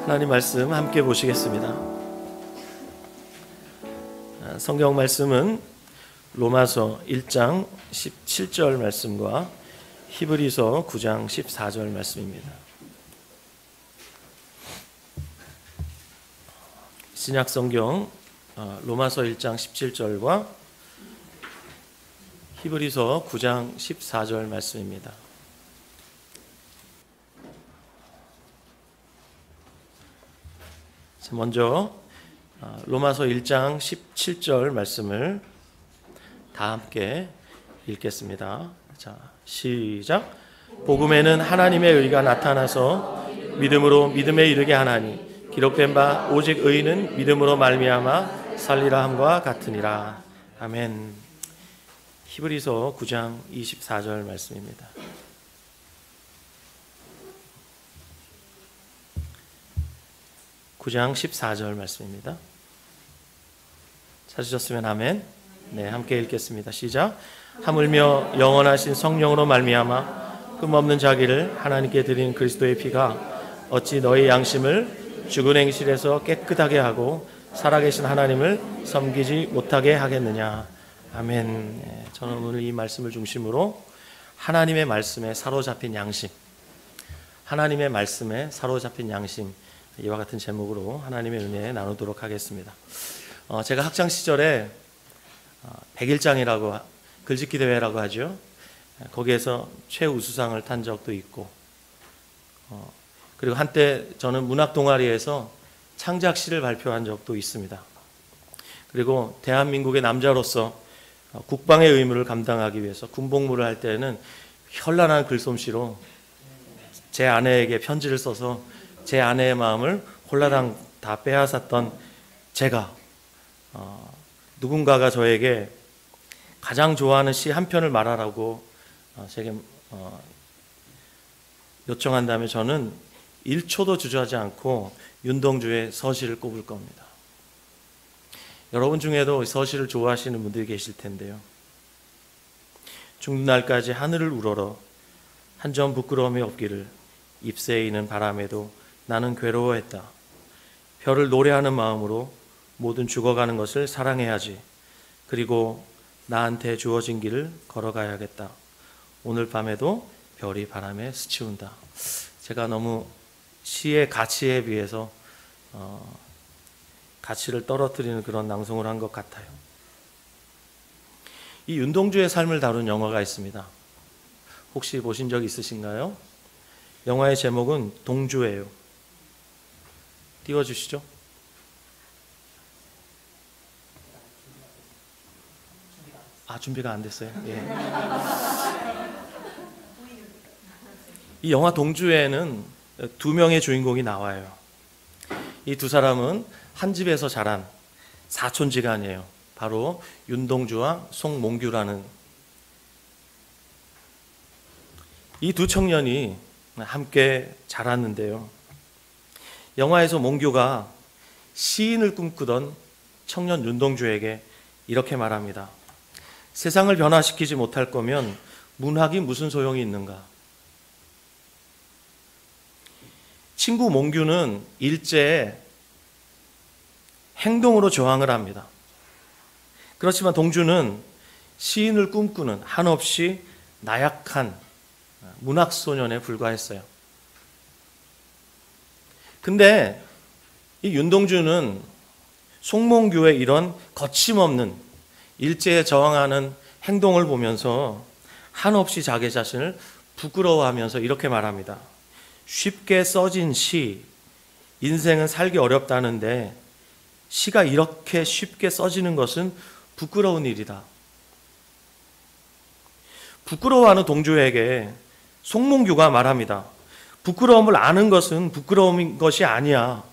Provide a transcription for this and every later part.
하나님 말씀 함께 보시겠습니다. 성경 말씀은 로마서 1장 17절 말씀과 히브리서 9장 14절 말씀입니다. 신약 성경 로마서 1장 17절과 히브리서 9장 14절 말씀입니다. 먼저 로마서 1장 17절 말씀을 다 함께 읽겠습니다. 자, 시작. 복음에는 하나님의 의가 나타나서 믿음으로 믿음에 이르게 하나니 기록된 바 오직 의인은 믿음으로 말미암아 살리라 함과 같으니라. 아멘. 히브리서 9장 24절 말씀입니다. (9장 14절) 말씀입니다. 찾으셨으면 아멘. 네, 함께 읽겠습니다. 시작. 하물며 영원하신 성령으로 말미암아 흠없는 자기를 하나님께 드린 그리스도의 피가 어찌 너희 양심을 죽은 행실에서 깨끗하게 하고 살아계신 하나님을 섬기지 못하게 하겠느냐. 아멘. 네, 저는 오늘 이 말씀을 중심으로 하나님의 말씀에 사로잡힌 양심, 하나님의 말씀에 사로잡힌 양심, 이와 같은 제목으로 하나님의 은혜 나누도록 하겠습니다. 제가 학창 시절에 100일장이라고 글짓기 대회라고 하죠. 거기에서 최우수상을 탄 적도 있고, 그리고 한때 저는 문학 동아리에서 창작시를 발표한 적도 있습니다. 그리고 대한민국의 남자로서 국방의 의무를 감당하기 위해서 군복무를 할 때는 현란한 글솜씨로 제 아내에게 편지를 써서 제 아내의 마음을 홀라당 다 빼앗았던 제가, 누군가가 저에게 가장 좋아하는 시 한 편을 말하라고 제게 요청한다면 저는 1초도 주저하지 않고 윤동주의 서시를 꼽을 겁니다. 여러분 중에도 서시를 좋아하시는 분들이 계실 텐데요. 죽는 날까지 하늘을 우러러 한 점 부끄러움이 없기를 잎새에 있는 바람에도 나는 괴로워했다. 별을 노래하는 마음으로 모든 죽어가는 것을 사랑해야지. 그리고 나한테 주어진 길을 걸어가야겠다. 오늘 밤에도 별이 바람에 스치운다. 제가 너무 시의 가치에 비해서 가치를 떨어뜨리는 그런 낭송을 한 것 같아요. 이 윤동주의 삶을 다룬 영화가 있습니다. 혹시 보신 적 있으신가요? 영화의 제목은 동주예요. 띄워주시죠. 준비가 안 됐어요. 예. 이 영화 동주에는 두 명의 주인공이 나와요. 이 두 사람은 한 집에서 자란 사촌지간이에요. 바로 윤동주와 송몽규라는 이 두 청년이 함께 자랐는데요. 영화에서 몽규가 시인을 꿈꾸던 청년 윤동주에게 이렇게 말합니다. 세상을 변화시키지 못할 거면 문학이 무슨 소용이 있는가? 친구 몽규는 일제에 행동으로 저항을 합니다. 그렇지만 동주는 시인을 꿈꾸는 한없이 나약한 문학소년에 불과했어요. 근데 이 윤동주는 송몽규의 이런 거침없는 일제에 저항하는 행동을 보면서 한없이 자기 자신을 부끄러워하면서 이렇게 말합니다. 쉽게 써진 시, 인생은 살기 어렵다는데 시가 이렇게 쉽게 써지는 것은 부끄러운 일이다. 부끄러워하는 동주에게 송몽규가 말합니다. 부끄러움을 아는 것은 부끄러운 것이 아니야.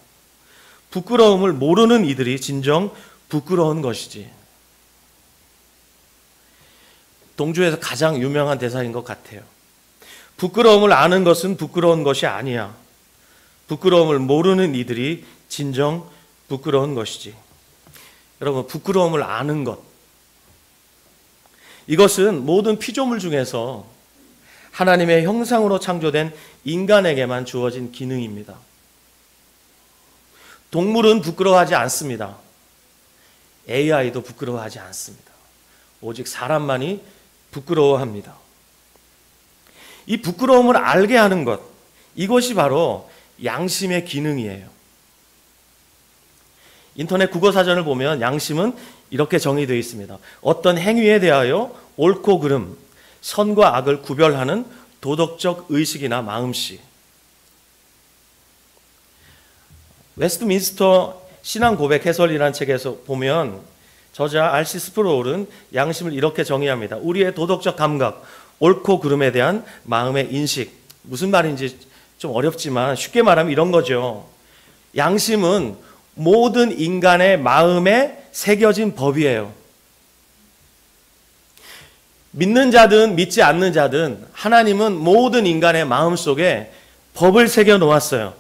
부끄러움을 모르는 이들이 진정 부끄러운 것이지. 동주에서 가장 유명한 대사인 것 같아요. 부끄러움을 아는 것은 부끄러운 것이 아니야. 부끄러움을 모르는 이들이 진정 부끄러운 것이지. 여러분, 부끄러움을 아는 것, 이것은 모든 피조물 중에서 하나님의 형상으로 창조된 인간에게만 주어진 기능입니다. 동물은 부끄러워하지 않습니다. AI도 부끄러워하지 않습니다. 오직 사람만이 부끄러워합니다. 이 부끄러움을 알게 하는 것, 이것이 바로 양심의 기능이에요. 인터넷 국어사전을 보면 양심은 이렇게 정의되어 있습니다. 어떤 행위에 대하여 옳고 그름, 선과 악을 구별하는 도덕적 의식이나 마음씨. 웨스트민스터 신앙고백 해설이라는 책에서 보면 저자 R.C. 스프로울은 양심을 이렇게 정의합니다. 우리의 도덕적 감각, 옳고 그름에 대한 마음의 인식. 무슨 말인지 좀 어렵지만 쉽게 말하면 이런 거죠. 양심은 모든 인간의 마음에 새겨진 법이에요. 믿는 자든 믿지 않는 자든 하나님은 모든 인간의 마음속에 법을 새겨 놓았어요.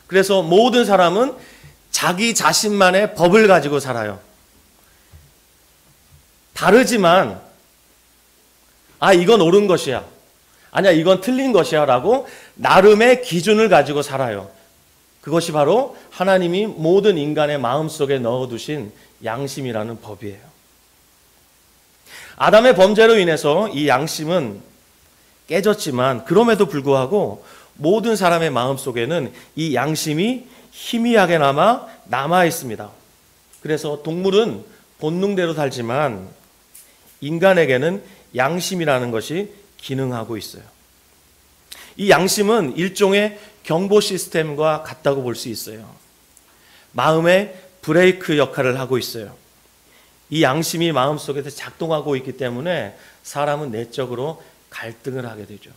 그래서 모든 사람은 자기 자신만의 법을 가지고 살아요. 다르지만 이건 옳은 것이야. 아니야, 이건 틀린 것이야 라고 나름의 기준을 가지고 살아요. 그것이 바로 하나님이 모든 인간의 마음속에 넣어두신 양심이라는 법이에요. 아담의 범죄로 인해서 이 양심은 깨졌지만 그럼에도 불구하고 모든 사람의 마음속에는 이 양심이 희미하게나마 남아 있습니다. 그래서 동물은 본능대로 살지만 인간에게는 양심이라는 것이 기능하고 있어요. 이 양심은 일종의 경보 시스템과 같다고 볼 수 있어요. 마음의 브레이크 역할을 하고 있어요. 이 양심이 마음속에서 작동하고 있기 때문에 사람은 내적으로 갈등을 하게 되죠.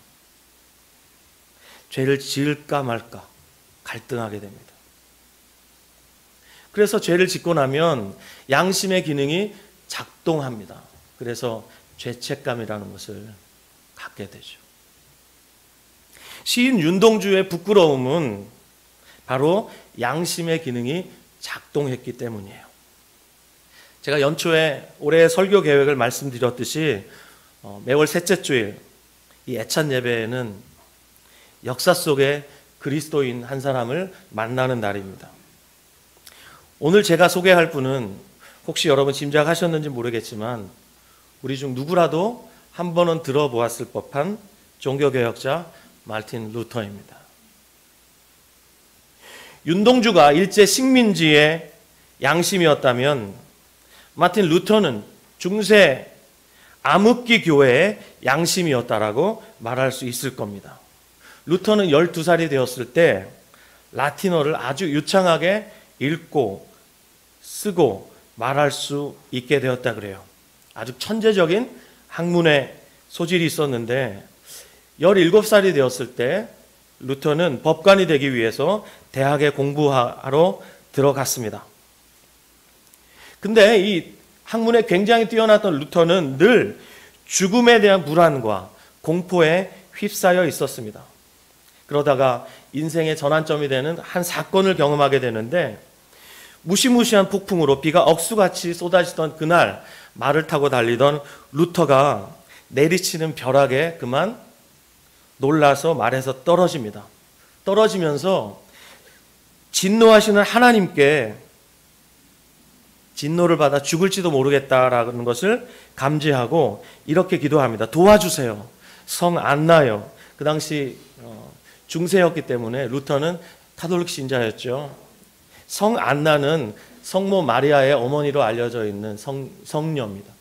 죄를 지을까 말까 갈등하게 됩니다. 그래서 죄를 짓고 나면 양심의 기능이 작동합니다. 그래서 죄책감이라는 것을 갖게 되죠. 시인 윤동주의 부끄러움은 바로 양심의 기능이 작동했기 때문이에요. 제가 연초에 올해 설교 계획을 말씀드렸듯이 매월 셋째 주일 이 애찬 예배에는 역사 속에 그리스도인 한 사람을 만나는 날입니다. 오늘 제가 소개할 분은 혹시 여러분 짐작하셨는지 모르겠지만 우리 중 누구라도 한 번은 들어보았을 법한 종교개혁자 마틴 루터입니다. 윤동주가 일제 식민지의 양심이었다면 마틴 루터는 중세 암흑기 교회의 양심이었다라고 말할 수 있을 겁니다. 루터는 12살이 되었을 때 라틴어를 아주 유창하게 읽고 쓰고 말할 수 있게 되었다 그래요. 아주 천재적인 학문의 소질이 있었는데 17살이 되었을 때 루터는 법관이 되기 위해서 대학에 공부하러 들어갔습니다. 근데 이 학문에 굉장히 뛰어났던 루터는 늘 죽음에 대한 불안과 공포에 휩싸여 있었습니다. 그러다가 인생의 전환점이 되는 한 사건을 경험하게 되는데 무시무시한 폭풍으로 비가 억수같이 쏟아지던 그날 말을 타고 달리던 루터가 내리치는 벼락에 그만 놀라서 말에서 떨어집니다. 떨어지면서 진노하시는 하나님께 진노를 받아 죽을지도 모르겠다라는 것을 감지하고 이렇게 기도합니다. 도와주세요. 성 안나요. 그 당시 중세였기 때문에 루터는 카톨릭 신자였죠. 성 안나는 성모 마리아의 어머니로 알려져 있는 성녀입니다.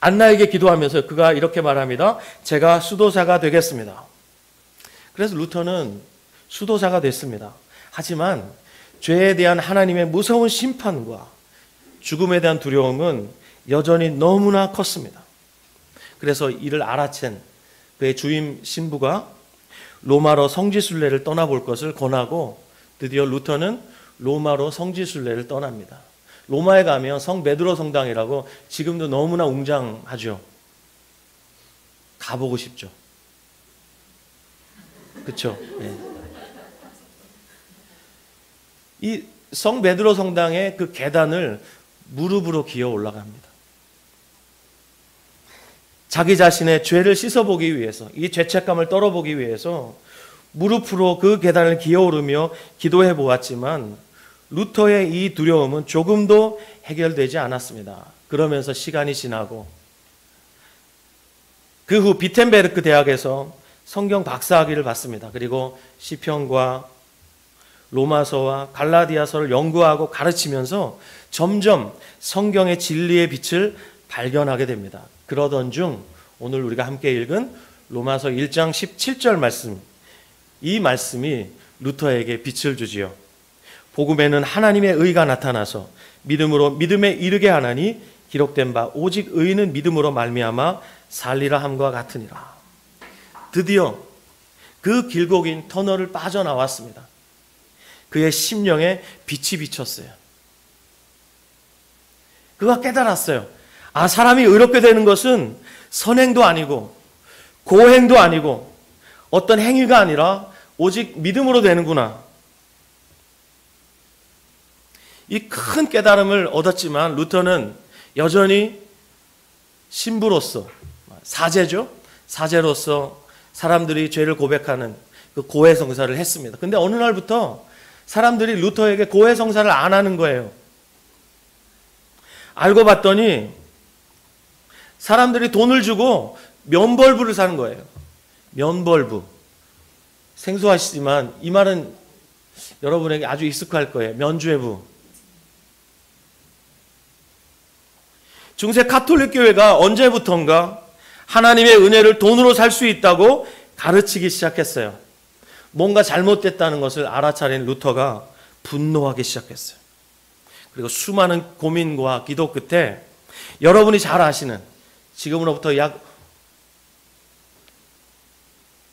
안나에게 기도하면서 그가 이렇게 말합니다. 제가 수도사가 되겠습니다. 그래서 루터는 수도사가 됐습니다. 하지만 죄에 대한 하나님의 무서운 심판과 죽음에 대한 두려움은 여전히 너무나 컸습니다. 그래서 이를 알아챈 그의 주임 신부가 로마로 성지순례를 떠나볼 것을 권하고 드디어 루터는 로마로 성지순례를 떠납니다. 로마에 가면 성 베드로 성당이라고 지금도 너무나 웅장하죠. 가보고 싶죠. 그렇죠? 네. 이 성 베드로 성당의 그 계단을 무릎으로 기어 올라갑니다. 자기 자신의 죄를 씻어보기 위해서, 이 죄책감을 떨어보기 위해서 무릎으로 그 계단을 기어오르며 기도해 보았지만 루터의 이 두려움은 조금도 해결되지 않았습니다. 그러면서 시간이 지나고 그 후 비텐베르크 대학에서 성경 박사학위를 받습니다. 그리고 시편과 로마서와 갈라디아서를 연구하고 가르치면서 점점 성경의 진리의 빛을 발견하게 됩니다. 그러던 중 오늘 우리가 함께 읽은 로마서 1장 17절 말씀, 이 말씀이 루터에게 빛을 주지요. 복음에는 하나님의 의가 나타나서 믿음으로 믿음에 이르게 하나니 기록된 바 오직 의인은 믿음으로 말미암아 살리라 함과 같으니라. 드디어 그 길고 긴 터널을 빠져나왔습니다. 그의 심령에 빛이 비쳤어요. 그가 깨달았어요. 아, 사람이 의롭게 되는 것은 선행도 아니고 고행도 아니고 어떤 행위가 아니라 오직 믿음으로 되는구나. 이 큰 깨달음을 얻었지만 루터는 여전히 신부로서, 사제죠. 사제로서 사람들이 죄를 고백하는 그 고해성사를 했습니다. 근데 어느 날부터 사람들이 루터에게 고해성사를 안 하는 거예요. 알고 봤더니 사람들이 돈을 주고 면벌부를 사는 거예요. 면벌부. 생소하시지만 이 말은 여러분에게 아주 익숙할 거예요. 면죄부. 중세 가톨릭 교회가 언제부턴가 하나님의 은혜를 돈으로 살 수 있다고 가르치기 시작했어요. 뭔가 잘못됐다는 것을 알아차린 루터가 분노하기 시작했어요. 그리고 수많은 고민과 기도 끝에 여러분이 잘 아시는 지금으로부터 약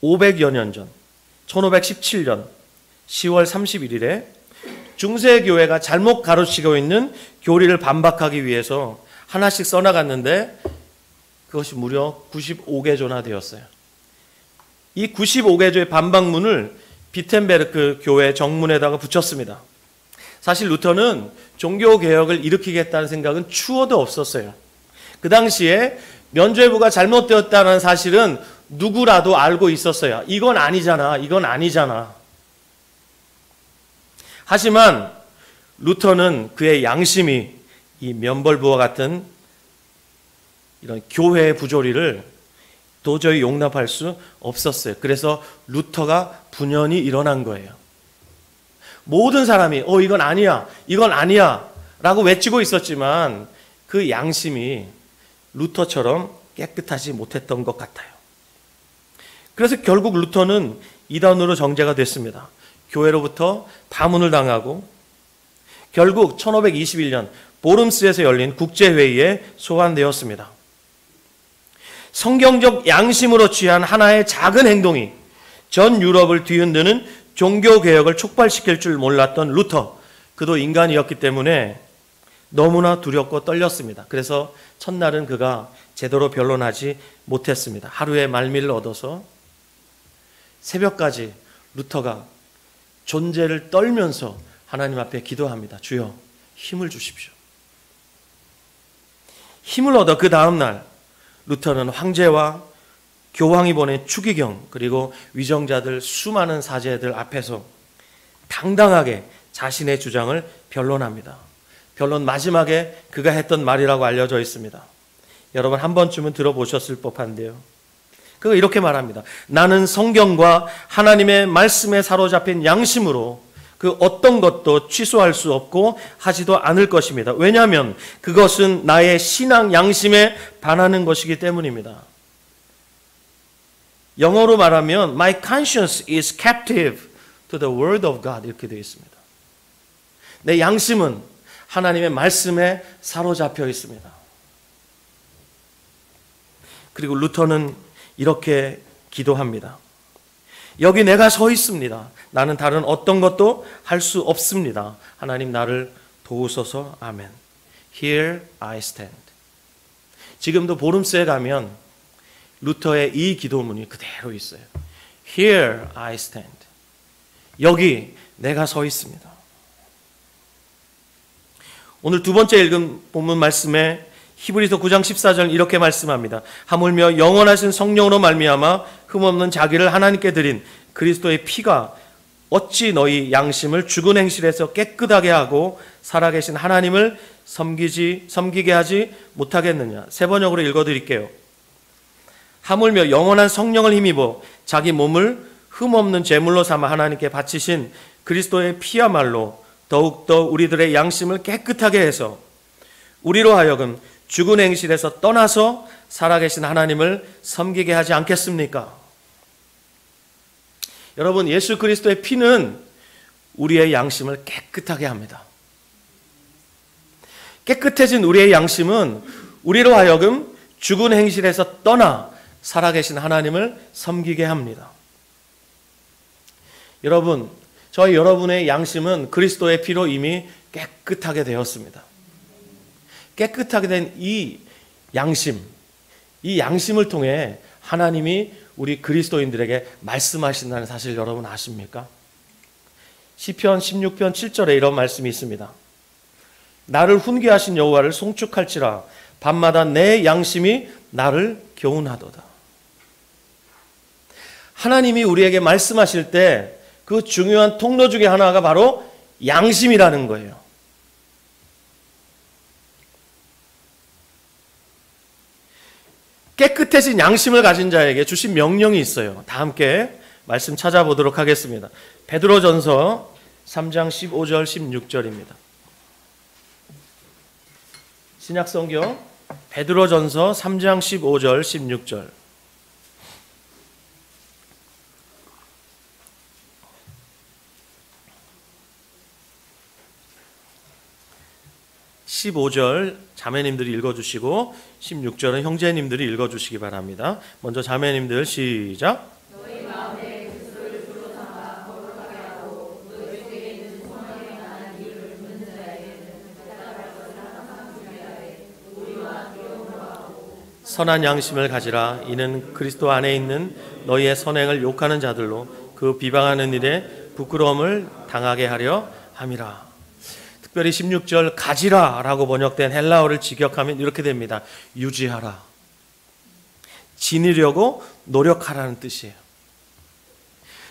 500여 년 전 1517년 10월 31일에 중세교회가 잘못 가르치고 있는 교리를 반박하기 위해서 하나씩 써나갔는데 그것이 무려 95개조나 되었어요. 이 95개조의 반박문을 비텐베르크 교회 정문에다가 붙였습니다. 사실 루터는 종교개혁을 일으키겠다는 생각은 추호도 없었어요. 그 당시에 면죄부가 잘못되었다는 사실은 누구라도 알고 있었어요. 이건 아니잖아. 이건 아니잖아. 하지만 루터는 그의 양심이 이 면벌부와 같은 이런 교회의 부조리를 도저히 용납할 수 없었어요. 그래서 루터가 분연히 일어난 거예요. 모든 사람이 이건 아니야, 이건 아니야 라고 외치고 있었지만 그 양심이 루터처럼 깨끗하지 못했던 것 같아요. 그래서 결국 루터는 이단으로 정죄가 됐습니다. 교회로부터 파문을 당하고 결국 1521년 보름스에서 열린 국제회의에 소환되었습니다. 성경적 양심으로 취한 하나의 작은 행동이 전 유럽을 뒤흔드는 종교개혁을 촉발시킬 줄 몰랐던 루터, 그도 인간이었기 때문에 너무나 두렵고 떨렸습니다. 그래서 첫날은 그가 제대로 변론하지 못했습니다. 하루의 말미를 얻어서 새벽까지 루터가 존재를 떨면서 하나님 앞에 기도합니다. 주여, 힘을 주십시오. 힘을 얻어 그 다음날 루터는 황제와 교황이 보낸 추기경 그리고 위정자들 수많은 사제들 앞에서 당당하게 자신의 주장을 변론합니다. 변론 마지막에 그가 했던 말이라고 알려져 있습니다. 여러분 한 번쯤은 들어보셨을 법한데요. 그가 이렇게 말합니다. 나는 성경과 하나님의 말씀에 사로잡힌 양심으로 그 어떤 것도 취소할 수 없고 하지도 않을 것입니다. 왜냐하면 그것은 나의 신앙 양심에 반하는 것이기 때문입니다. 영어로 말하면 My conscience is captive to the word of God 이렇게 되어 있습니다. 내 양심은 하나님의 말씀에 사로잡혀 있습니다. 그리고 루터는 이렇게 기도합니다. 여기 내가 서 있습니다. 나는 다른 어떤 것도 할 수 없습니다. 하나님 나를 도우소서. 아멘. Here I stand. 지금도 보름스에 가면 루터의 이 기도문이 그대로 있어요. Here I stand. 여기 내가 서 있습니다. 오늘 두 번째 읽은 본문 말씀에 히브리서 9장 14절 이렇게 말씀합니다. 하물며 영원하신 성령으로 말미암아 흠없는 자기를 하나님께 드린 그리스도의 피가 어찌 너희 양심을 죽은 행실에서 깨끗하게 하고 살아계신 하나님을 섬기게 하지 못하겠느냐. 세 번역으로 읽어드릴게요. 하물며 영원한 성령을 힘입어 자기 몸을 흠없는 제물로 삼아 하나님께 바치신 그리스도의 피야말로 더욱더 우리들의 양심을 깨끗하게 해서 우리로 하여금 죽은 행실에서 떠나서 살아계신 하나님을 섬기게 하지 않겠습니까? 여러분, 예수 그리스도의 피는 우리의 양심을 깨끗하게 합니다. 깨끗해진 우리의 양심은 우리로 하여금 죽은 행실에서 떠나 살아계신 하나님을 섬기게 합니다. 여러분, 저희 여러분의 양심은 그리스도의 피로 이미 깨끗하게 되었습니다. 깨끗하게 된 이 양심을 통해 하나님이 우리 그리스도인들에게 말씀하신다는 사실 여러분 아십니까? 시편 16편 7절에 이런 말씀이 있습니다. 나를 훈계하신 여호와를 송축할지라 밤마다 내 양심이 나를 교훈하도다. 하나님이 우리에게 말씀하실 때 그 중요한 통로 중에 하나가 바로 양심이라는 거예요. 깨끗해진 양심을 가진 자에게 주신 명령이 있어요. 다 함께 말씀 찾아보도록 하겠습니다. 베드로전서 3장 15절 16절입니다. 신약성경 베드로전서 3장 15절 16절. 15절 자매님들이 읽어주시고 16절은 형제님들이 읽어주시기 바랍니다. 먼저 자매님들 시작. 너희 마음에 그리스도를 주로 삼아 거룩하게 하고 너희 중에 있는 소망에 관한 이유를 묻는 자에게는 대답할 것을 항상 준비하되 우리와 교훈으로 하고 선한 양심을 가지라. 이는 그리스도 안에 있는 너희의 선행을 욕하는 자들로 그 비방하는 일에 부끄러움을 당하게 하려 함이라. 특별히 16절 가지라라고 번역된 헬라어를 직역하면 이렇게 됩니다. 유지하라. 지니려고 노력하라는 뜻이에요.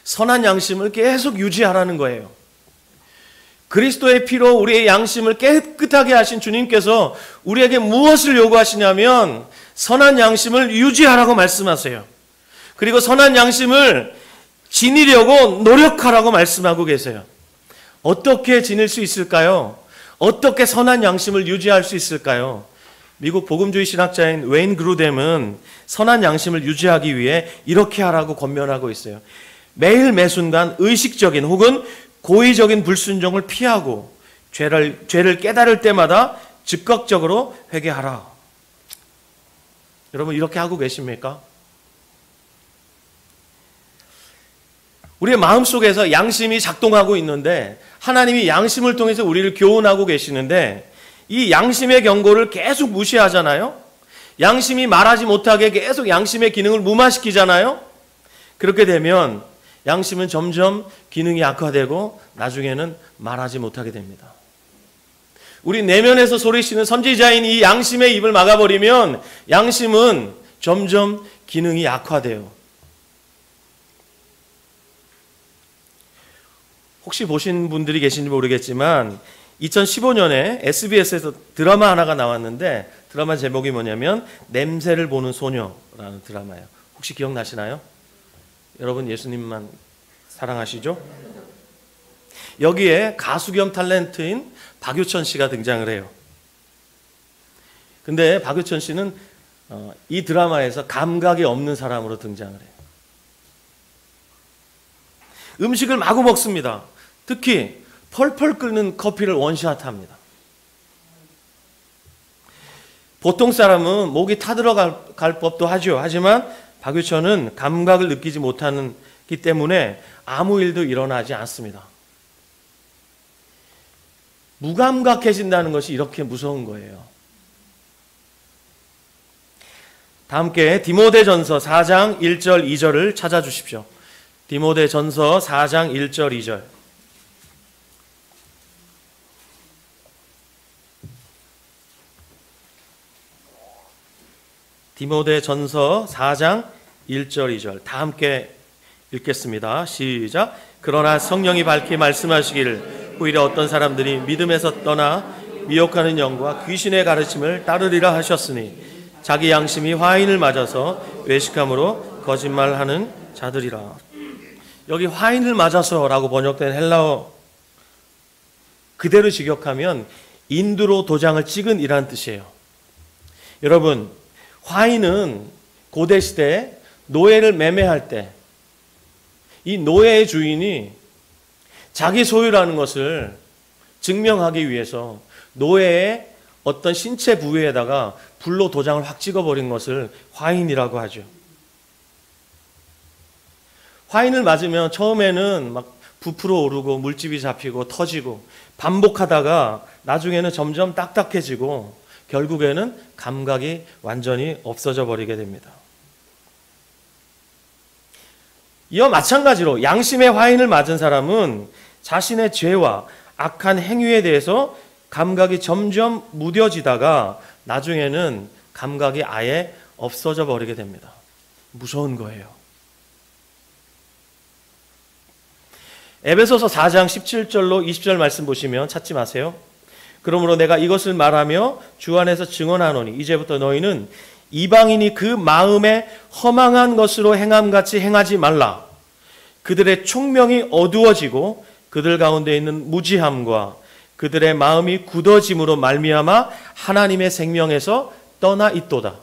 선한 양심을 계속 유지하라는 거예요. 그리스도의 피로 우리의 양심을 깨끗하게 하신 주님께서 우리에게 무엇을 요구하시냐면 선한 양심을 유지하라고 말씀하세요. 그리고 선한 양심을 지니려고 노력하라고 말씀하고 계세요. 어떻게 지닐 수 있을까요? 어떻게 선한 양심을 유지할 수 있을까요? 미국 복음주의 신학자인 웨인 그루뎀은 선한 양심을 유지하기 위해 이렇게 하라고 권면하고 있어요. 매일 매순간 의식적인 혹은 고의적인 불순종을 피하고 죄를 깨달을 때마다 즉각적으로 회개하라. 여러분 이렇게 하고 계십니까? 우리의 마음속에서 양심이 작동하고 있는데 하나님이 양심을 통해서 우리를 교훈하고 계시는데 이 양심의 경고를 계속 무시하잖아요. 양심이 말하지 못하게 계속 양심의 기능을 무마시키잖아요. 그렇게 되면 양심은 점점 기능이 악화되고 나중에는 말하지 못하게 됩니다. 우리 내면에서 소리치는 선지자인 이 양심의 입을 막아버리면 양심은 점점 기능이 악화돼요. 혹시 보신 분들이 계신지 모르겠지만 2015년에 SBS에서 드라마 하나가 나왔는데 드라마 제목이 뭐냐면 냄새를 보는 소녀라는 드라마예요. 혹시 기억나시나요? 여러분 예수님만 사랑하시죠? 여기에 가수 겸 탤런트인 박유천 씨가 등장을 해요. 근데 박유천 씨는 이 드라마에서 감각이 없는 사람으로 등장을 해요. 음식을 마구 먹습니다. 특히 펄펄 끓는 커피를 원샷합니다. 보통 사람은 목이 타들어갈 법도 하죠. 하지만 박유천은 감각을 느끼지 못하기 때문에 아무 일도 일어나지 않습니다. 무감각해진다는 것이 이렇게 무서운 거예요. 다 함께 디모데전서 4장 1절 2절을 찾아주십시오. 디모데전서 4장 1절 2절. 디모데전서 4장 1절 2절 다 함께 읽겠습니다. 시작. 그러나 성령이 밝히 말씀하시기를 오히려 어떤 사람들이 믿음에서 떠나 미혹하는 영과 귀신의 가르침을 따르리라 하셨으니 자기 양심이 화인을 맞아서 외식함으로 거짓말하는 자들이라. 여기 화인을 맞아서라고 번역된 헬라어 그대로 직역하면 인두로 도장을 찍은 이란 뜻이에요. 여러분, 화인은 고대시대 노예를 매매할 때 이 노예의 주인이 자기 소유라는 것을 증명하기 위해서 노예의 어떤 신체 부위에다가 불로 도장을 확 찍어버린 것을 화인이라고 하죠. 화인을 맞으면 처음에는 막 부풀어 오르고 물집이 잡히고 터지고 반복하다가 나중에는 점점 딱딱해지고 결국에는 감각이 완전히 없어져 버리게 됩니다. 이와 마찬가지로 양심의 화인을 맞은 사람은 자신의 죄와 악한 행위에 대해서 감각이 점점 무뎌지다가 나중에는 감각이 아예 없어져 버리게 됩니다. 무서운 거예요. 에베소서 4장 17절로 20절 말씀 보시면 찾지 마세요. 그러므로 내가 이것을 말하며 주 안에서 증언하노니 이제부터 너희는 이방인이 그 마음에 허망한 것으로 행함같이 행하지 말라. 그들의 총명이 어두워지고 그들 가운데 있는 무지함과 그들의 마음이 굳어짐으로 말미암아 하나님의 생명에서 떠나 있도다.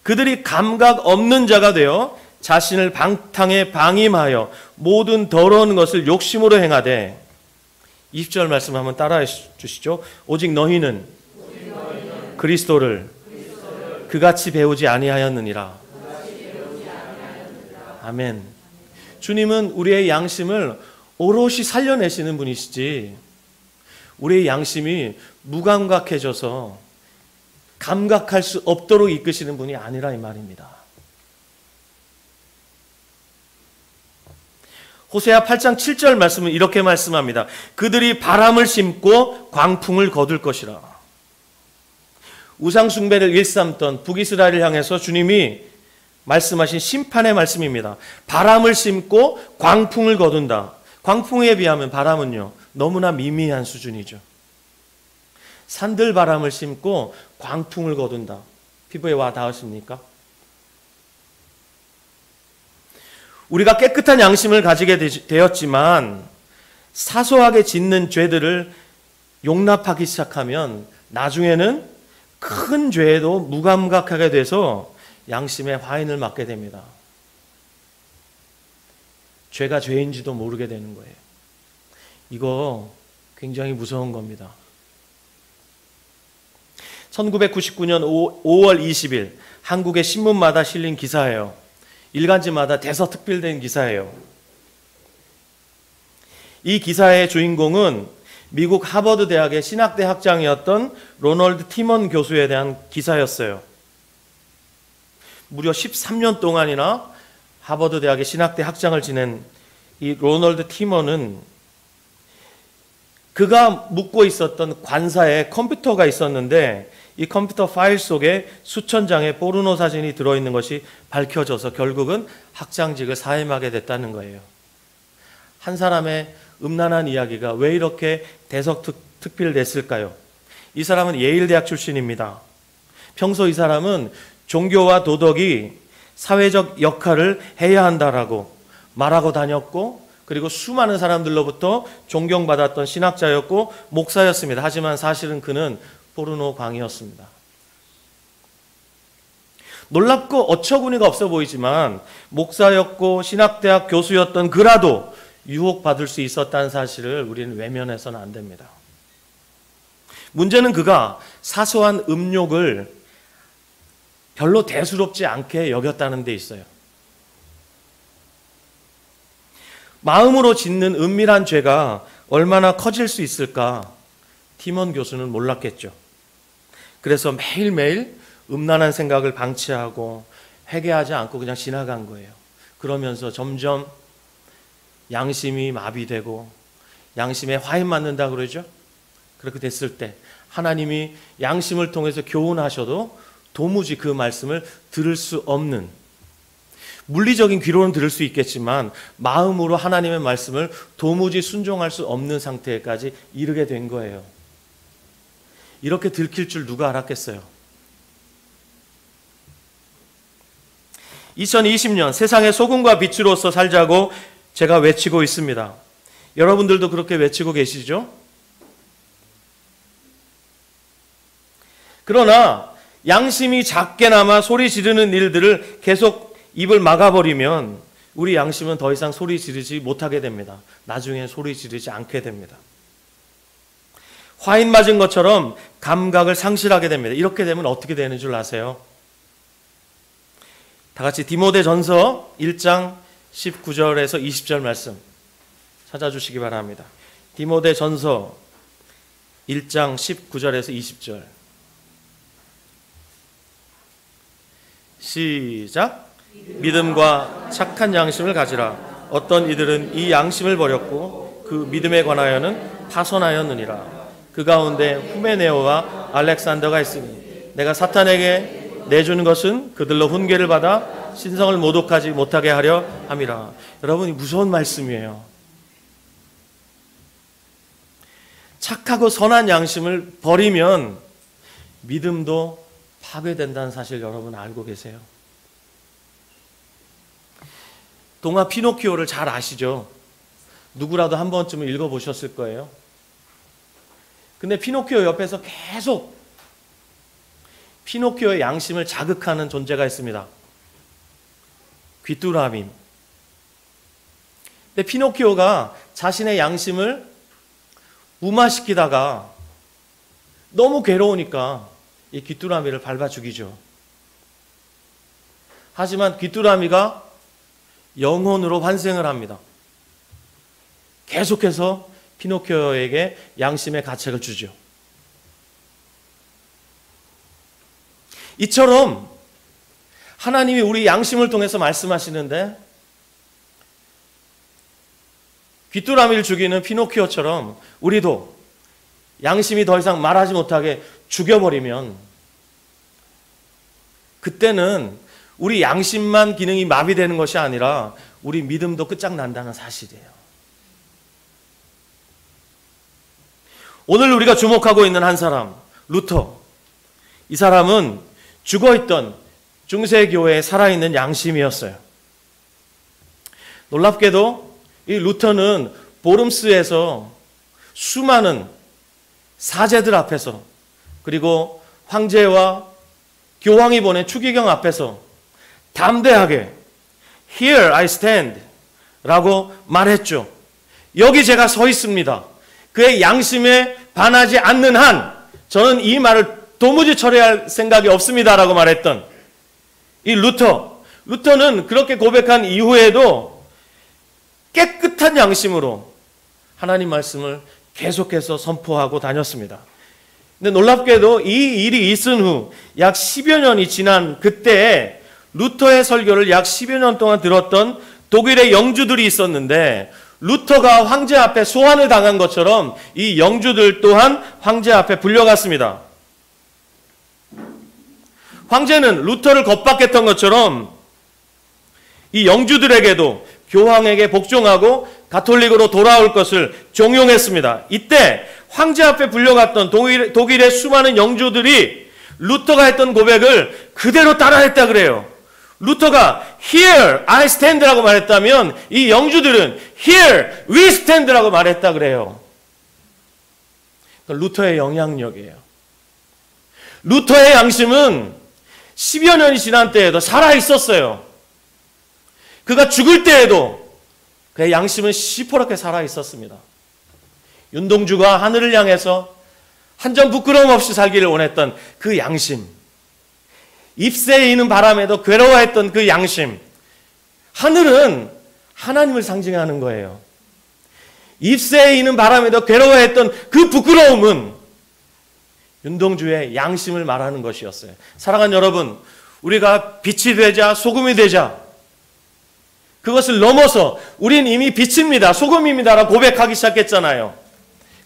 그들이 감각 없는 자가 되어 자신을 방탕에 방임하여 모든 더러운 것을 욕심으로 행하되 20절 말씀 한번 따라해 주시죠. 오직 너희는 그리스도를 그같이 배우지 아니하였느니라. 아멘. 주님은 우리의 양심을 오롯이 살려내시는 분이시지 우리의 양심이 무감각해져서 감각할 수 없도록 이끄시는 분이 아니라 이 말입니다. 호세아 8장 7절 말씀은 이렇게 말씀합니다. 그들이 바람을 심고 광풍을 거둘 것이라. 우상숭배를 일삼던 북이스라엘을 향해서 주님이 말씀하신 심판의 말씀입니다. 바람을 심고 광풍을 거둔다. 광풍에 비하면 바람은요 너무나 미미한 수준이죠. 산들 바람을 심고 광풍을 거둔다. 피부에 와 닿으십니까? 우리가 깨끗한 양심을 가지게 되었지만 사소하게 짓는 죄들을 용납하기 시작하면 나중에는 큰 죄에도 무감각하게 돼서 양심의 화인을 맞게 됩니다. 죄가 죄인지도 모르게 되는 거예요. 이거 굉장히 무서운 겁니다. 1999년 5월 20일 한국의 신문마다 실린 기사예요. 일간지마다 대서특필된 기사예요. 이 기사의 주인공은 미국 하버드 대학의 신학대 학장이었던 로널드 티먼 교수에 대한 기사였어요. 무려 13년 동안이나 하버드 대학의 신학대 학장을 지낸 이 로널드 티먼은 그가 묵고 있었던 관사에 컴퓨터가 있었는데 이 컴퓨터 파일 속에 수천 장의 포르노 사진이 들어있는 것이 밝혀져서 결국은 학장직을 사임하게 됐다는 거예요. 한 사람의 음란한 이야기가 왜 이렇게 대서특필됐을까요? 이 사람은 예일대학 출신입니다. 평소 이 사람은 종교와 도덕이 사회적 역할을 해야 한다라고 말하고 다녔고 그리고 수많은 사람들로부터 존경받았던 신학자였고 목사였습니다. 하지만 사실은 그는 포르노 광이었습니다. 놀랍고 어처구니가 없어 보이지만 목사였고 신학대학 교수였던 그라도 유혹받을 수 있었다는 사실을 우리는 외면해서는 안 됩니다. 문제는 그가 사소한 음욕을 별로 대수롭지 않게 여겼다는 데 있어요. 마음으로 짓는 은밀한 죄가 얼마나 커질 수 있을까 티먼 교수는 몰랐겠죠. 그래서 매일매일 음란한 생각을 방치하고 회개하지 않고 그냥 지나간 거예요. 그러면서 점점 양심이 마비되고 양심에 화인 맞는다 그러죠. 그렇게 됐을 때 하나님이 양심을 통해서 교훈하셔도 도무지 그 말씀을 들을 수 없는 물리적인 귀로는 들을 수 있겠지만 마음으로 하나님의 말씀을 도무지 순종할 수 없는 상태까지 이르게 된 거예요. 이렇게 들킬 줄 누가 알았겠어요? 2020년 세상의 소금과 빛으로서 살자고 제가 외치고 있습니다. 여러분들도 그렇게 외치고 계시죠? 그러나 양심이 작게나마 소리 지르는 일들을 계속 입을 막아버리면 우리 양심은 더 이상 소리 지르지 못하게 됩니다. 나중에 소리 지르지 않게 됩니다. 화인 맞은 것처럼 감각을 상실하게 됩니다. 이렇게 되면 어떻게 되는 줄 아세요? 다 같이 디모데전서 1장 19절에서 20절 말씀 찾아주시기 바랍니다. 디모데전서 1장 19절에서 20절 시작. 믿음과 착한 양심을 가지라. 어떤 이들은 이 양심을 버렸고 그 믿음에 관하여는 파손하였느니라. 그 가운데 후메네오와 알렉산더가 있으니 내가 사탄에게 내주는 것은 그들로 훈계를 받아 신성을 모독하지 못하게 하려 함이라. 여러분이 무서운 말씀이에요. 착하고 선한 양심을 버리면 믿음도 파괴된다는 사실 여러분 알고 계세요? 동화 피노키오를 잘 아시죠? 누구라도 한 번쯤은 읽어보셨을 거예요. 근데 피노키오 옆에서 계속 피노키오의 양심을 자극하는 존재가 있습니다. 귀뚜라미. 근데 피노키오가 자신의 양심을 무마시키다가 너무 괴로우니까 이 귀뚜라미를 밟아 죽이죠. 하지만 귀뚜라미가 영혼으로 환생을 합니다. 계속해서 피노키오에게 양심의 가책을 주죠. 이처럼 하나님이 우리 양심을 통해서 말씀하시는데 귀뚜라미를 죽이는 피노키오처럼 우리도 양심이 더 이상 말하지 못하게 죽여버리면 그때는 우리 양심만 기능이 마비되는 것이 아니라 우리 믿음도 끝장난다는 사실이에요. 오늘 우리가 주목하고 있는 한 사람, 루터. 이 사람은 죽어있던 중세교회에 살아있는 양심이었어요. 놀랍게도 이 루터는 보름스에서 수많은 사제들 앞에서 그리고 황제와 교황이 보낸 추기경 앞에서 담대하게 Here I stand 라고 말했죠. 여기 제가 서 있습니다. 그의 양심에 반하지 않는 한 저는 이 말을 도무지 철회할 생각이 없습니다 라고 말했던 이 루터는 그렇게 고백한 이후에도 깨끗한 양심으로 하나님 말씀을 계속해서 선포하고 다녔습니다. 근데 놀랍게도 이 일이 있은 후 약 10여 년이 지난 그때 루터의 설교를 약 10여 년 동안 들었던 독일의 영주들이 있었는데 루터가 황제 앞에 소환을 당한 것처럼 이 영주들 또한 황제 앞에 불려갔습니다. 황제는 루터를 겁박했던 것처럼 이 영주들에게도 교황에게 복종하고 가톨릭으로 돌아올 것을 종용했습니다. 이때 황제 앞에 불려갔던 독일의 수많은 영주들이 루터가 했던 고백을 그대로 따라했다 그래요. 루터가 Here I stand라고 말했다면 이 영주들은 Here we stand라고 말했다 그래요. 루터의 영향력이에요. 루터의 양심은 10여 년이 지난 때에도 살아있었어요. 그가 죽을 때에도 그의 양심은 시퍼렇게 살아있었습니다. 윤동주가 하늘을 향해서 한 점 부끄러움 없이 살기를 원했던 그 양심, 잎새에 이는 바람에도 괴로워했던 그 양심, 하늘은 하나님을 상징하는 거예요. 잎새에 이는 바람에도 괴로워했던 그 부끄러움은 윤동주의 양심을 말하는 것이었어요. 사랑하는 여러분, 우리가 빛이 되자 소금이 되자 그것을 넘어서 우린 이미 빛입니다, 소금입니다라고 고백하기 시작했잖아요.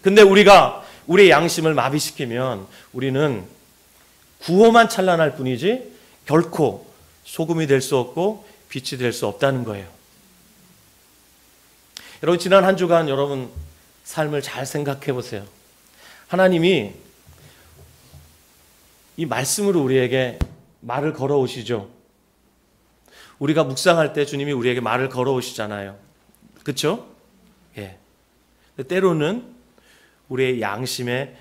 근데 우리가 우리의 양심을 마비시키면 우리는 구호만 찬란할 뿐이지 결코 소금이 될 수 없고 빛이 될 수 없다는 거예요. 여러분, 지난 한 주간 여러분 삶을 잘 생각해 보세요. 하나님이 이 말씀으로 우리에게 말을 걸어오시죠. 우리가 묵상할 때 주님이 우리에게 말을 걸어오시잖아요. 그렇죠? 예. 때로는 우리의 양심에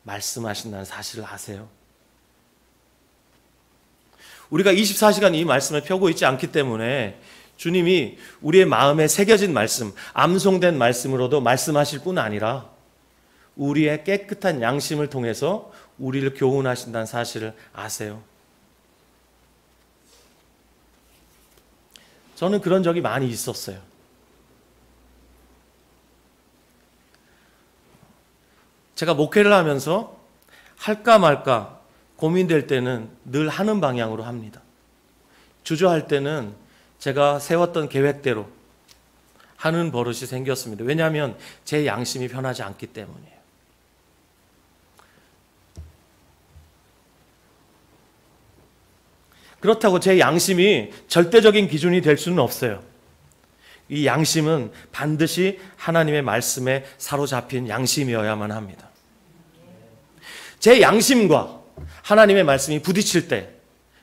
말씀하신다는 사실을 아세요? 우리가 24시간 이 말씀을 펴고 있지 않기 때문에 주님이 우리의 마음에 새겨진 말씀, 암송된 말씀으로도 말씀하실 뿐 아니라 우리의 깨끗한 양심을 통해서 우리를 교훈하신다는 사실을 아세요? 저는 그런 적이 많이 있었어요. 제가 목회를 하면서 할까 말까 고민될 때는 늘 하는 방향으로 합니다. 주저할 때는 제가 세웠던 계획대로 하는 버릇이 생겼습니다. 왜냐하면 제 양심이 편하지 않기 때문이에요. 그렇다고 제 양심이 절대적인 기준이 될 수는 없어요. 이 양심은 반드시 하나님의 말씀에 사로잡힌 양심이어야만 합니다. 제 양심과 하나님의 말씀이 부딪힐 때,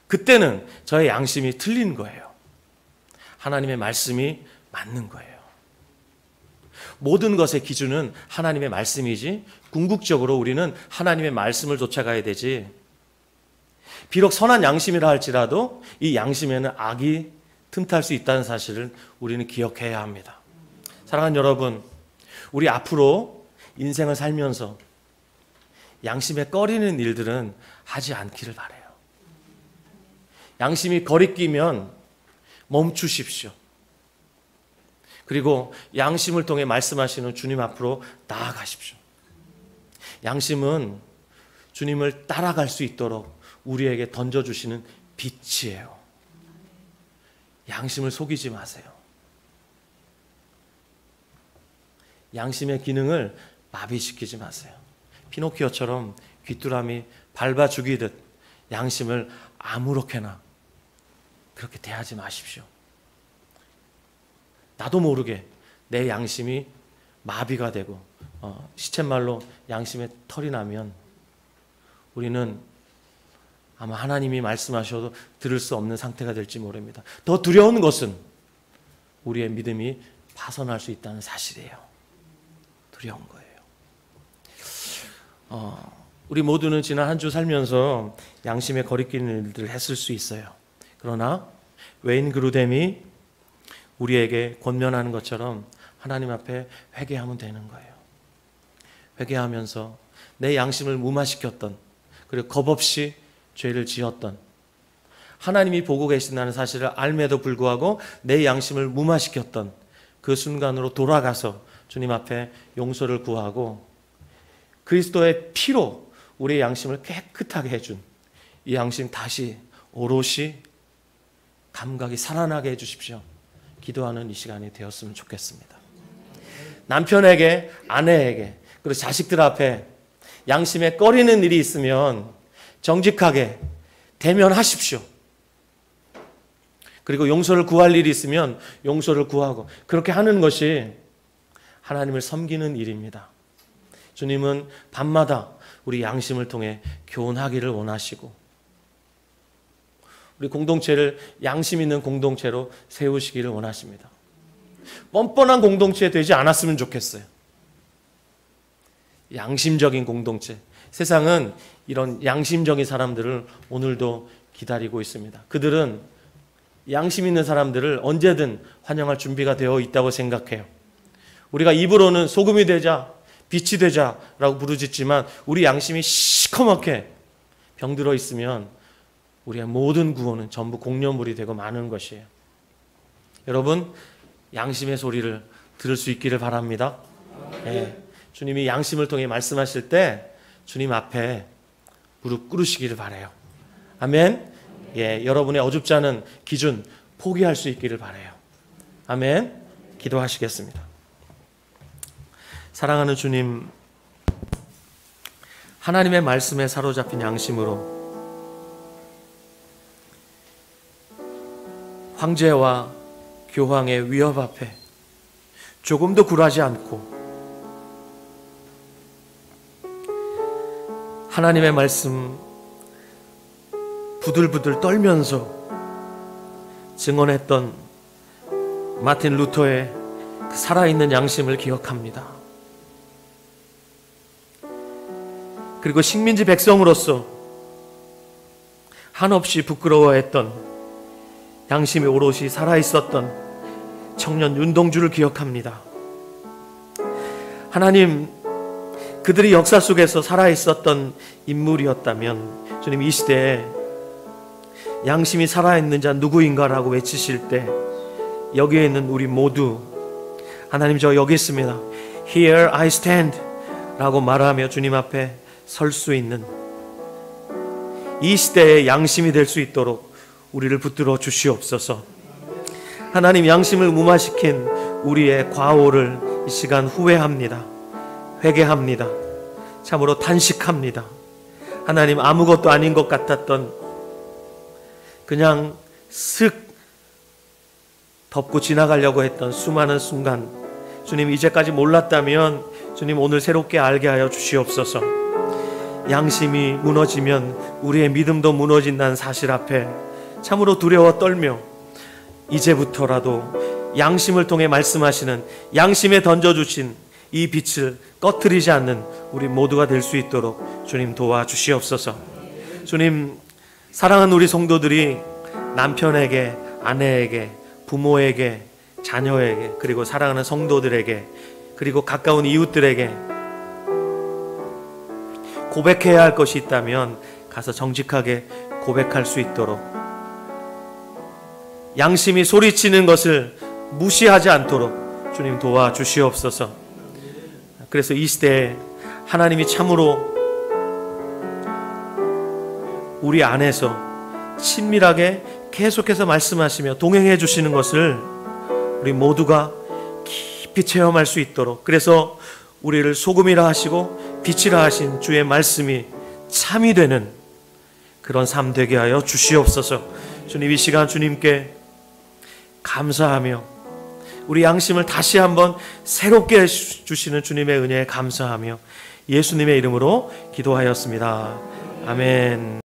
그때는 저의 양심이 틀린 거예요. 하나님의 말씀이 맞는 거예요. 모든 것의 기준은 하나님의 말씀이지, 궁극적으로 우리는 하나님의 말씀을 쫓아가야 되지, 비록 선한 양심이라 할지라도 이 양심에는 악이 틈탈 수 있다는 사실을 우리는 기억해야 합니다. 사랑하는 여러분, 우리 앞으로 인생을 살면서 양심에 꺼리는 일들은 하지 않기를 바라요. 양심이 거리끼면 멈추십시오. 그리고 양심을 통해 말씀하시는 주님 앞으로 나아가십시오. 양심은 주님을 따라갈 수 있도록 우리에게 던져주시는 빛이에요. 양심을 속이지 마세요. 양심의 기능을 마비시키지 마세요. 피노키오처럼 귀뚜라미 밟아 죽이듯 양심을 아무렇게나 그렇게 대하지 마십시오. 나도 모르게 내 양심이 마비가 되고 시쳇말로 양심에 털이 나면 우리는 아마 하나님이 말씀하셔도 들을 수 없는 상태가 될지 모릅니다. 더 두려운 것은 우리의 믿음이 파손할 수 있다는 사실이에요. 두려운 거예요. 우리 모두는 지난 한 주 살면서 양심에 거리끼는 일들을 했을 수 있어요. 그러나 웨인 그루뎀이 우리에게 권면하는 것처럼 하나님 앞에 회개하면 되는 거예요. 회개하면서 내 양심을 무마시켰던, 그리고 겁없이 죄를 지었던, 하나님이 보고 계신다는 사실을 알매도 불구하고 내 양심을 무마시켰던 그 순간으로 돌아가서 주님 앞에 용서를 구하고 그리스도의 피로 우리의 양심을 깨끗하게 해준 이 양심 다시 오롯이 감각이 살아나게 해주십시오. 기도하는 이 시간이 되었으면 좋겠습니다. 남편에게, 아내에게, 그리고 자식들 앞에 양심에 꺼리는 일이 있으면 정직하게 대면하십시오. 그리고 용서를 구할 일이 있으면 용서를 구하고, 그렇게 하는 것이 하나님을 섬기는 일입니다. 주님은 밤마다 우리 양심을 통해 교훈하기를 원하시고 우리 공동체를 양심 있는 공동체로 세우시기를 원하십니다. 뻔뻔한 공동체 되지 않았으면 좋겠어요. 양심적인 공동체. 세상은 이런 양심적인 사람들을 오늘도 기다리고 있습니다. 그들은 양심 있는 사람들을 언제든 환영할 준비가 되어 있다고 생각해요. 우리가 입으로는 소금이 되자, 빛이 되자라고 부르짖지만 우리 양심이 시커멓게 병들어 있으면 우리의 모든 구원은 전부 공료물이 되고 마는 것이에요. 여러분, 양심의 소리를 들을 수 있기를 바랍니다. 네. 주님이 양심을 통해 말씀하실 때 주님 앞에 무릎 꿇으시기를 바라요. 아멘. 예, 여러분의 어줍지 않은 기준 포기할 수 있기를 바라요. 아멘. 기도하시겠습니다. 사랑하는 주님, 하나님의 말씀에 사로잡힌 양심으로 황제와 교황의 위협 앞에 조금도 굴하지 않고 하나님의 말씀 부들부들 떨면서 증언했던 마틴 루터의 그 살아있는 양심을 기억합니다. 그리고 식민지 백성으로서 한없이 부끄러워했던 양심이 오롯이 살아있었던 청년 윤동주를 기억합니다. 하나님, 그들이 역사 속에서 살아있었던 인물이었다면 주님, 이 시대에 양심이 살아있는 자 누구인가라고 외치실 때 여기에 있는 우리 모두 하나님, 저 여기 있습니다, Here I stand 라고 말하며 주님 앞에 설 수 있는 이 시대의 양심이 될 수 있도록 우리를 붙들어 주시옵소서. 하나님, 양심을 무마시킨 우리의 과오를 이 시간 후회합니다. 회개합니다. 참으로 탄식합니다. 하나님, 아무것도 아닌 것 같았던 그냥 슥 덮고 지나가려고 했던 수많은 순간, 주님, 이제까지 몰랐다면 주님, 오늘 새롭게 알게 하여 주시옵소서. 양심이 무너지면 우리의 믿음도 무너진다는 사실 앞에 참으로 두려워 떨며 이제부터라도 양심을 통해 말씀하시는, 양심에 던져주신 이 빛을 꺼트리지 않는 우리 모두가 될 수 있도록 주님 도와주시옵소서. 주님, 사랑하는 우리 성도들이 남편에게, 아내에게, 부모에게, 자녀에게, 그리고 사랑하는 성도들에게, 그리고 가까운 이웃들에게 고백해야 할 것이 있다면 가서 정직하게 고백할 수 있도록, 양심이 소리치는 것을 무시하지 않도록 주님 도와주시옵소서. 그래서 이 시대에 하나님이 참으로 우리 안에서 친밀하게 계속해서 말씀하시며 동행해 주시는 것을 우리 모두가 깊이 체험할 수 있도록, 그래서 우리를 소금이라 하시고 빛이라 하신 주의 말씀이 참이 되는 그런 삶 되게 하여 주시옵소서. 주님, 이 시간 주님께 감사하며 우리 양심을 다시 한번 새롭게 주시는 주님의 은혜에 감사하며 예수님의 이름으로 기도하였습니다. 아멘.